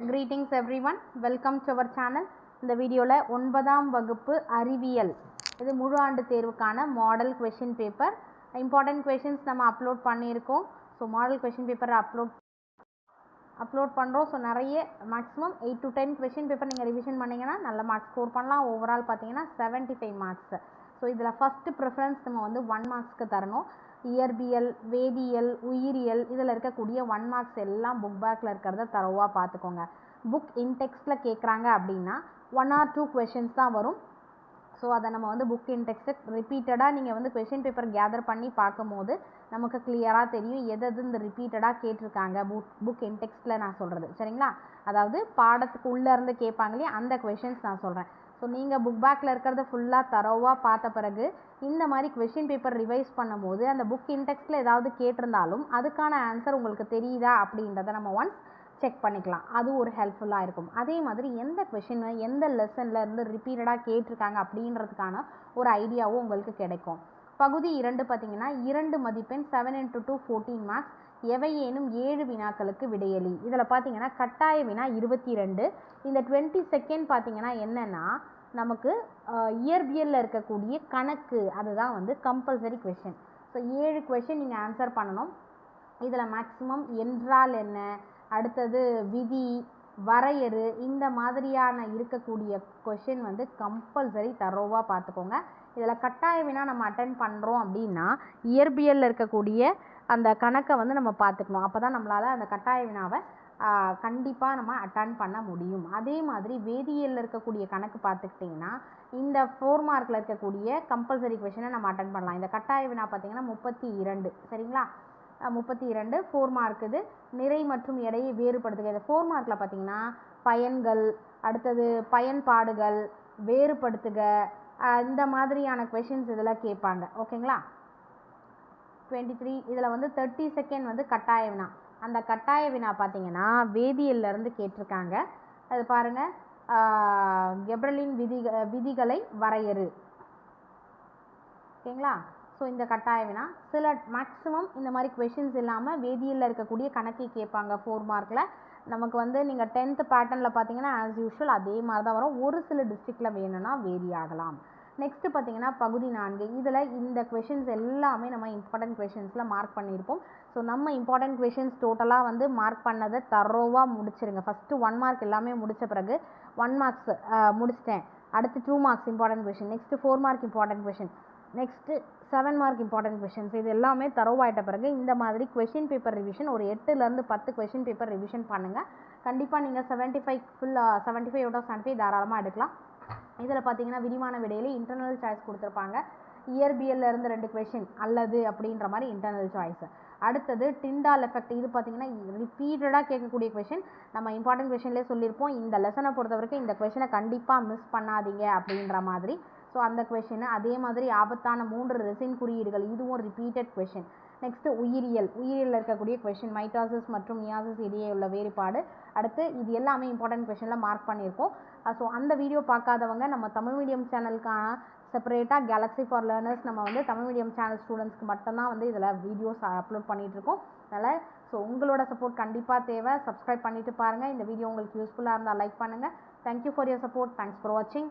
Greetings everyone, welcome to our channel. இந்த வீடியோவில் 9ஆம் வகுப்பு அறிவியல் இது முழு ஆண்டு தேர்வுக்கான model question paper important questions நம்ம அப்லோட் பண்ணியிருக்கோம். So model question paper upload பண்ணுறோம். ஸோ நிறைய மேக்ஸிமம் 8 to 10 கொஷின் பேப்பர் நீங்கள் ரிவிஷன் பண்ணிங்கன்னா நல்ல மார்க்ஸ் ஸ்கோர் பண்ணலாம். ஓவரால் பார்த்தீங்கன்னா 75 மார்க்ஸ். ஸோ இதில் ஃபஸ்ட்டு ப்ரிஃபரன்ஸ் நம்ம வந்து 1 மார்க்ஸ்க்கு தரணும். இயற்பியல், வேதியியல், உயிரியல் இதில் இருக்கக்கூடிய 1 மார்க்ஸ் எல்லாம் புக் பேக்கில் இருக்கிறத தரவாக பார்த்துக்கோங்க. புக் இன்டெக்ஸ்டில் கேட்குறாங்க அப்படின்னா 1 or 2 கொஷின்ஸ் தான் வரும். ஸோ அதை நம்ம வந்து புக் இன்டெக்ஸ்ட்டை ரிப்பீட்டடாக நீங்கள் வந்து கொஷின் பேப்பர் கேதர் பண்ணி பார்க்கும்போது நமக்கு கிளியராக தெரியும் எது இந்த ரிப்பீட்டடாக கேட்டிருக்காங்க புக் இன்டெக்ஸ்ட்டில் நான் சொல்கிறது. சரிங்களா? அதாவது பாடத்துக்கு உள்ளேருந்து கேட்பாங்களே அந்த கொஷின்ஸ் நான் சொல்கிறேன். ஸோ நீங்கள் புக் பேக்கில் இருக்கிறத ஃபுல்லாக தரோவாக பார்த்த பிறகு இந்த மாதிரி கொஷின் பேப்பர் ரிவைஸ் பண்ணும்போது அந்த புக் இன்டெக்ஸ்ட்டில் ஏதாவது கேட்டிருந்தாலும் அதுக்கான ஆன்சர் உங்களுக்கு தெரியுதா அப்படின்றத நம்ம ஒன்ஸ் செக் பண்ணிக்கலாம். அது ஒரு ஹெல்ப்ஃபுல்லாக இருக்கும். அதே மாதிரி எந்த கொஷின் எந்த லெசனில் இருந்து ரிப்பீட்டடாக கேட்டிருக்காங்க அப்படின்றதுக்கான ஒரு ஐடியாவும் உங்களுக்கு கிடைக்கும். பகுதி 2 பார்த்தீங்கன்னா 2 மதிப்பெண் 7 into 2 14 மார்க்ஸ் எவையேனும் 7 வினாக்களுக்கு விடையளி. இதில் பார்த்தீங்கன்னா கட்டாய வினா 22. இந்த 20 செகண்ட் பார்த்தீங்கன்னா என்னென்னா நமக்கு இயற்பியலில் இருக்கக்கூடிய கணக்கு அதுதான் வந்து கம்பல்சரி கொஷின். ஸோ 7 கொஷின் நீங்கள் ஆன்சர் பண்ணணும். இதில் மேக்ஸிமம் என்றால் என்ன, அடுத்தது விதி, வரையறு இந்த மாதிரியான இருக்கக்கூடிய கொஷின் வந்து கம்பல்சரி தரோவாக பார்த்துக்கோங்க. இதில் கட்டாய வினா நம்ம அட்டன் பண்ணுறோம் அப்படின்னா இயற்பியலில் இருக்கக்கூடிய அந்த கணக்கை வந்து நம்ம பார்த்துக்கணும். அப்போ தான் நம்மளால் அந்த கட்டாய வினாவை கண்டிப்பாக நம்ம அட்டன் பண்ண முடியும். அதே மாதிரி வேதியியலில் இருக்கக்கூடிய கணக்கு பார்த்துக்கிட்டிங்கன்னா இந்த 4 மார்க்கில் இருக்கக்கூடிய கம்பல்சரி கொஷினை நம்ம அட்டன் பண்ணலாம். இந்த கட்டாய வினா பார்த்திங்கன்னா 32. சரிங்களா? 32 4 மார்க். இது நிறை மற்றும் எடையை வேறுபடுத்துக. இது 4 மார்க்கில் பார்த்திங்கன்னா பயன்கள், அடுத்தது பயன்பாடுகள், வேறுபடுத்துக இந்த மாதிரியான கொஷின்ஸ் இதில் கேட்பாங்க. ஓகேங்களா? 23 இதில் வந்து 30 செகண்ட் வந்து கட்டாய வினா. அந்த கட்டாய வினா பார்த்தீங்கன்னா வேதியியலிருந்து கேட்டிருக்காங்க. அது பாருங்கள், கெப்ரலின் விதிகளை வரையறு. ஓகேங்களா? ஸோ இந்த கட்டாய வினா சில மேக்ஸிமம் இந்த மாதிரி கொஷின்ஸ் இல்லாமல் வேதியியலில் இருக்கக்கூடிய கணக்கை கேட்பாங்க 4 மார்க்கில். நமக்கு வந்து நீங்கள் 10th பேட்டர்னில் பார்த்தீங்கன்னா ஆஸ் யூஷுவல் அதே மாதிரி தான் வரும். ஒரு சில டிஸ்ட்ரிக்டில் வேணும்னா வேரி ஆகலாம். நெக்ஸ்ட்டு பார்த்தீங்கன்னா பகுதி 4. இதில் இந்த கொஷின்ஸ் எல்லாமே நம்ம இம்பார்ட்டன்ட் கொஷின்ஸில் மார்க் பண்ணியிருப்போம். ஸோ நம்ம இம்பார்ட்டன்ட் கொஷின்ஸ் டோட்டலாக வந்து மார்க் பண்ணதை தரோவாக முடிச்சிருங்க. ஃபஸ்ட்டு 1 மார்க் எல்லாமே முடித்த பிறகு 1 மார்க்ஸ் முடிச்சிட்டேன். அடுத்து 2 marks important question, next 4 mark important question, next 7 mark important questions. இது எல்லாமே தரோவாயிட்ட பிறகு இந்த மாதிரி கொஷின் பேப்பர் ரிவிஷன் ஒரு 8லேருந்து 10 கொஷின் பேப்பர் ரிவிஷன் பண்ணுங்கள். கண்டிப்பாக நீங்கள் 75 75 out of 75 தாராளமாக எடுக்கலாம். இதில் பார்த்தீங்கன்னா விரிவான விடையிலே இன்டர்னல் சாய்ஸ் கொடுத்துருப்பாங்க. இயற்பியல்லேருந்து 2 கொஷின் அல்லது அப்படின்ற மாதிரி இன்டர்னல் சாய்ஸ். அடுத்தது டிண்டால் எஃபெக்ட். இது பார்த்தீங்கன்னா ரிப்பீட்டடாக கேட்கக்கூடிய கொஷின். நம்ம இம்பார்ட்டன்ட் கொஷின்லேயே சொல்லியிருப்போம் இந்த லெசனை பொறுத்த வரைக்கும் இந்த கொஷினை கண்டிப்பாக மிஸ் பண்ணாதீங்க அப்படின்ற மாதிரி. ஸோ அந்த கொஷின் அதே மாதிரி ஆபத்தான 3 ரெசின் குறியீடுகள் இதுவும் ரிப்பீட்டட் கொஷின். நெக்ஸ்ட்டு உயிரியலில் இருக்கக்கூடிய கொஷின் மைட்டாசிஸ் மற்றும் மியாசிஸ் இடையே உள்ள வேறுபாடு. அடுத்து இது எல்லாமே இம்பார்ட்டன்ட் கொஷனில் மார்க் பண்ணியிருக்கோம். ஸோ அந்த வீடியோ பார்க்காதவங்க நம்ம தமிழ் மீடியம் சேனலுக்கான செப்பரேட்டாக கேலக்ஸி ஃபார் லேர்னர்ஸ் நம்ம வந்து தமிழ் மீடியம் சேனல் ஸ்டூடெண்ட்ஸ்க்கு மட்டும்தான் வந்து இதில் வீடியோஸ் அப்லோட் பண்ணிகிட்ருக்கோம். அதனால் ஸோ உங்களோட சப்போர்ட் கண்டிப்பாக தேவை. சப்ஸ்கிரைப் பண்ணிவிட்டு பாருங்கள். இந்த வீடியோ உங்களுக்கு யூஸ்ஃபுல்லாக இருந்தால் லைக் பண்ணுங்கள். Thank you for your support. Thanks for வாட்சிங்.